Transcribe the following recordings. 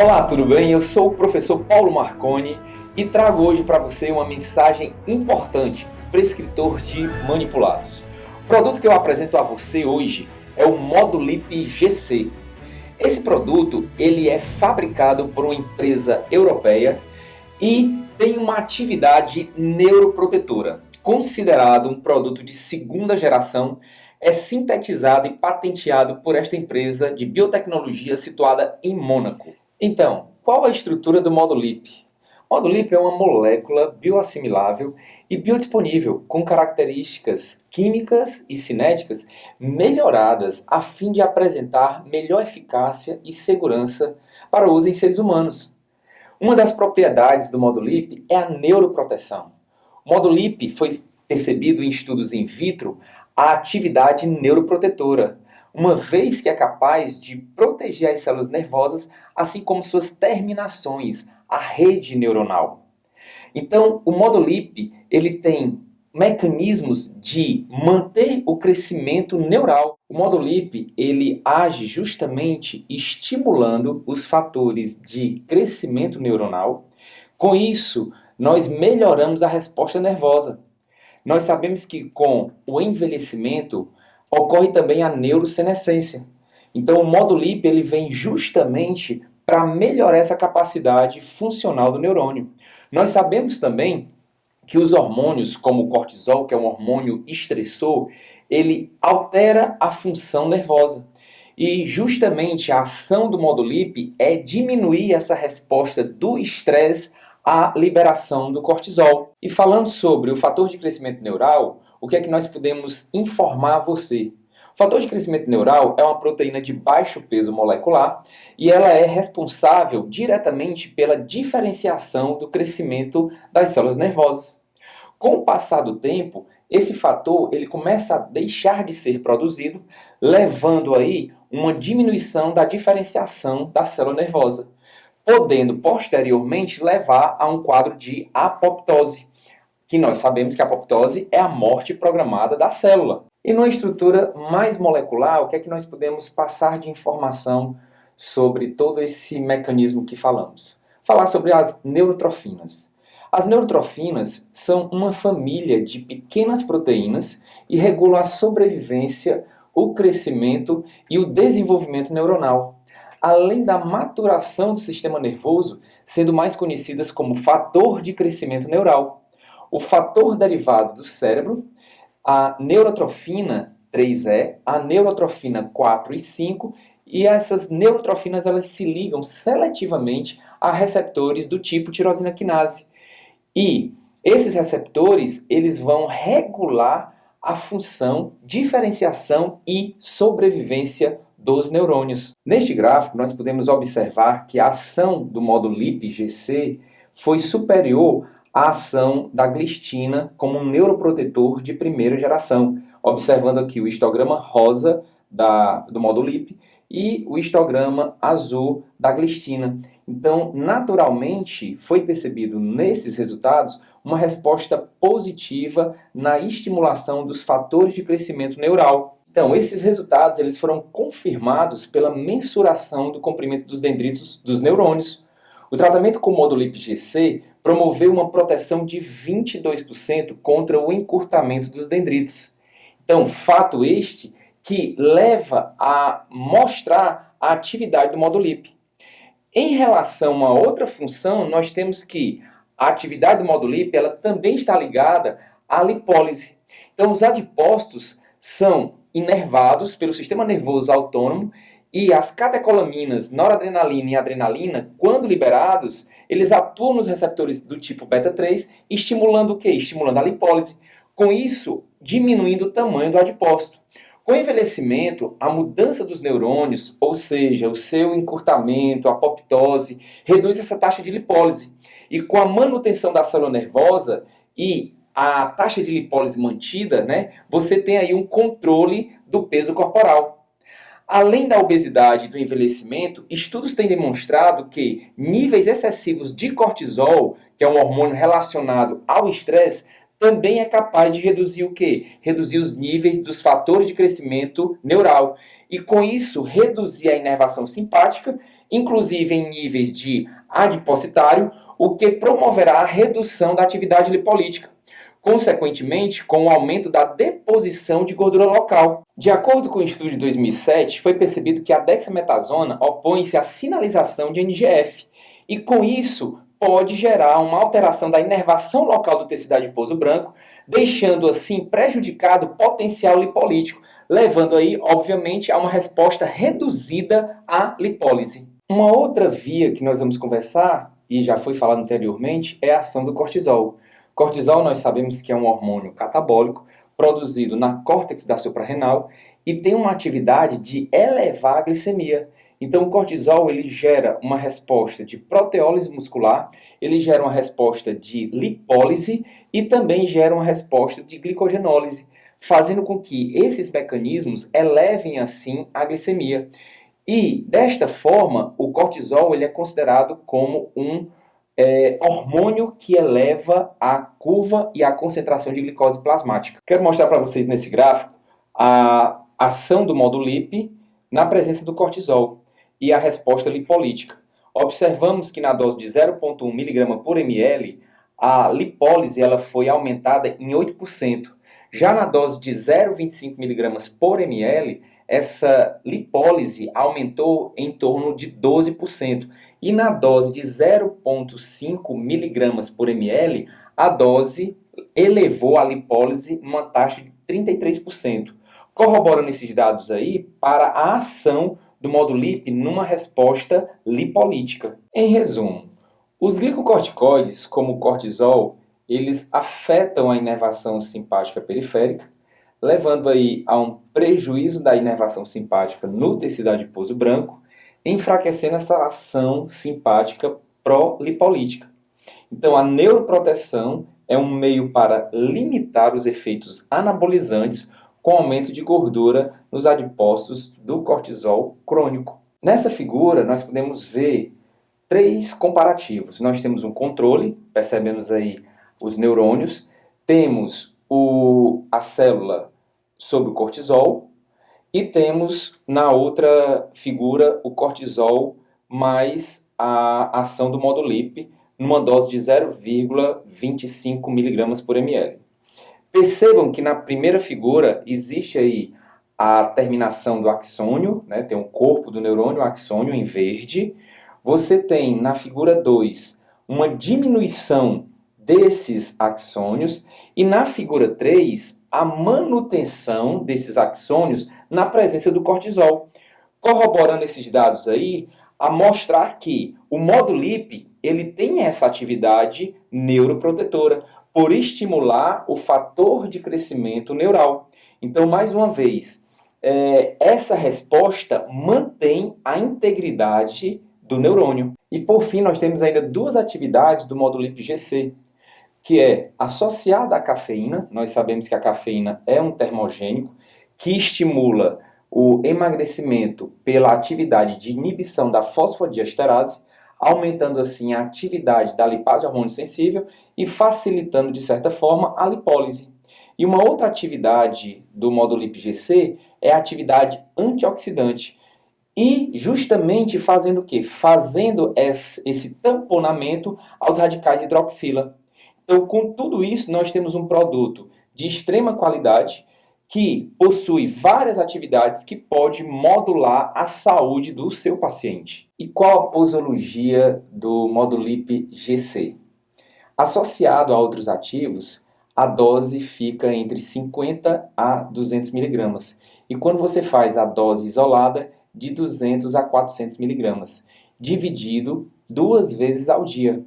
Olá, tudo bem? Eu sou o professor Paulo Marconi e trago hoje para você uma mensagem importante para escritor de manipulados. O produto que eu apresento a você hoje é o Modulip GC. Esse produto ele é fabricado por uma empresa europeia e tem uma atividade neuroprotetora. Considerado um produto de segunda geração, é sintetizado e patenteado por esta empresa de biotecnologia situada em Mônaco. Então, qual a estrutura do Modulip? O Modulip é uma molécula bioassimilável e biodisponível com características químicas e cinéticas melhoradas a fim de apresentar melhor eficácia e segurança para o uso em seres humanos. Uma das propriedades do Modulip é a neuroproteção. O Modulip foi percebido em estudos in vitro a atividade neuroprotetora, uma vez que é capaz de proteger as células nervosas, assim como suas terminações, a rede neuronal. Então, o Modulip ele tem mecanismos de manter o crescimento neural. O Modulip ele age justamente estimulando os fatores de crescimento neuronal. Com isso, nós melhoramos a resposta nervosa. Nós sabemos que com o envelhecimento ocorre também a neurosenescência. Então o Modulip ele vem justamente para melhorar essa capacidade funcional do neurônio. Nós sabemos também que os hormônios, como o cortisol, que é um hormônio estressor, ele altera a função nervosa. E justamente a ação do Modulip é diminuir essa resposta do estresse à liberação do cortisol. E falando sobre o fator de crescimento neural, o que é que nós podemos informar a você? O fator de crescimento neural é uma proteína de baixo peso molecular e ela é responsável diretamente pela diferenciação do crescimento das células nervosas. Com o passar do tempo, esse fator ele começa a deixar de ser produzido, levando aí uma diminuição da diferenciação da célula nervosa, podendo posteriormente levar a um quadro de apoptose, que nós sabemos que a apoptose é a morte programada da célula. E numa estrutura mais molecular, o que é que nós podemos passar de informação sobre todo esse mecanismo que falamos? Falar sobre as neurotrofinas. As neurotrofinas são uma família de pequenas proteínas e regulam a sobrevivência, o crescimento e o desenvolvimento neuronal, além da maturação do sistema nervoso, sendo mais conhecidas como fator de crescimento neural. O fator derivado do cérebro, a neurotrofina 3E, a neurotrofina 4 e 5, e essas neurotrofinas elas se ligam seletivamente a receptores do tipo tirosina quinase. E esses receptores eles vão regular a função, diferenciação e sobrevivência dos neurônios. Neste gráfico nós podemos observar que a ação do Modulip GC foi superior a ação da glistina como um neuroprotetor de primeira geração, observando aqui o histograma rosa do Modulip e o histograma azul da glistina. Então, naturalmente, foi percebido nesses resultados uma resposta positiva na estimulação dos fatores de crescimento neural. Então, esses resultados eles foram confirmados pela mensuração do comprimento dos dendritos dos neurônios. O tratamento com o Modulip GC promoveu uma proteção de 22% contra o encurtamento dos dendritos. Então, fato este que leva a mostrar a atividade do Modulip. Em relação a outra função, nós temos que a atividade do Modulip ela também está ligada à lipólise. Então, os adipócitos são inervados pelo sistema nervoso autônomo e as catecolaminas, noradrenalina e adrenalina, quando liberados, eles atuam nos receptores do tipo beta 3, estimulando o quê? Estimulando a lipólise. Com isso, diminuindo o tamanho do adipócito. Com o envelhecimento, a mudança dos neurônios, ou seja, o seu encurtamento, a apoptose, reduz essa taxa de lipólise. E com a manutenção da célula nervosa e a taxa de lipólise mantida, você tem aí um controle do peso corporal. Além da obesidade e do envelhecimento, estudos têm demonstrado que níveis excessivos de cortisol, que é um hormônio relacionado ao estresse, também é capaz de reduzir o quê? Reduzir os níveis dos fatores de crescimento neural. E com isso, reduzir a inervação simpática, inclusive em níveis de adipocitário, o que promoverá a redução da atividade lipolítica. Consequentemente, com o aumento da deposição de gordura local. De acordo com o estudo de 2007, foi percebido que a dexametasona opõe-se à sinalização de NGF. E com isso, pode gerar uma alteração da inervação local do tecido adiposo branco, deixando assim prejudicado o potencial lipolítico, levando aí, obviamente, a uma resposta reduzida à lipólise. Uma outra via que nós vamos conversar, e já foi falado anteriormente, é a ação do cortisol. Cortisol nós sabemos que é um hormônio catabólico produzido na córtex da suprarrenal e tem uma atividade de elevar a glicemia. Então o cortisol ele gera uma resposta de proteólise muscular, ele gera uma resposta de lipólise e também gera uma resposta de glicogenólise, fazendo com que esses mecanismos elevem assim a glicemia. E desta forma o cortisol ele é considerado como um hormônio que eleva a curva e a concentração de glicose plasmática. Quero mostrar para vocês nesse gráfico a ação do módulo LIP na presença do cortisol e a resposta lipolítica. Observamos que na dose de 0,1 mg por ml, a lipólise ela foi aumentada em 8%. Já na dose de 0,25 mg por ml, essa lipólise aumentou em torno de 12%. E na dose de 0,5 mg por ml, a dose elevou a lipólise numa taxa de 33%. Corroborando esses dados aí para a ação do módulo LIP numa resposta lipolítica. Em resumo, os glicocorticoides, como o cortisol, eles afetam a inervação simpática periférica, levando aí a um prejuízo da inervação simpática no tecido adiposo branco, enfraquecendo essa ação simpática pró-lipolítica. Então, a neuroproteção é um meio para limitar os efeitos anabolizantes com aumento de gordura nos adipócitos do cortisol crônico. Nessa figura, nós podemos ver três comparativos. Nós temos um controle, percebemos aí os neurônios, temos a célula sob o cortisol e temos na outra figura o cortisol mais a ação do módulo LIP numa dose de 0,25 mg por ml. Percebam que na primeira figura existe aí a terminação do axônio, né? Tem um corpo do neurônio, o axônio em verde. Você tem na figura 2 uma diminuição desses axônios e na figura 3 a manutenção desses axônios na presença do cortisol. Corroborando esses dados aí, a mostrar que o módulo LIP ele tem essa atividade neuroprotetora, por estimular o fator de crescimento neural. Então, mais uma vez, essa resposta mantém a integridade do neurônio. E por fim, nós temos ainda duas atividades do módulo LIP-GC, que é associada à cafeína. Nós sabemos que a cafeína é um termogênico que estimula o emagrecimento pela atividade de inibição da fosfodiesterase, aumentando assim a atividade da lipase hormônio sensível e facilitando, de certa forma, a lipólise. E uma outra atividade do módulo LIP-GC é a atividade antioxidante. E justamente fazendo o quê? Fazendo esse tamponamento aos radicais hidroxila. Então, com tudo isso, nós temos um produto de extrema qualidade que possui várias atividades que pode modular a saúde do seu paciente. E qual a posologia do módulo LIP-GC? Associado a outros ativos, a dose fica entre 50 a 200 mg. E quando você faz a dose isolada, de 200 a 400 mg, dividido 2 vezes ao dia.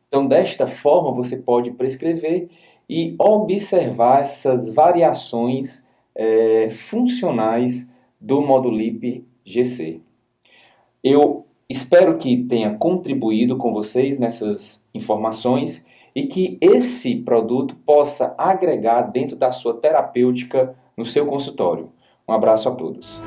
Então, desta forma, você pode prescrever e observar essas variações funcionais do módulo LIP-GC. Eu espero que tenha contribuído com vocês nessas informações e que esse produto possa agregar dentro da sua terapêutica no seu consultório. Um abraço a todos.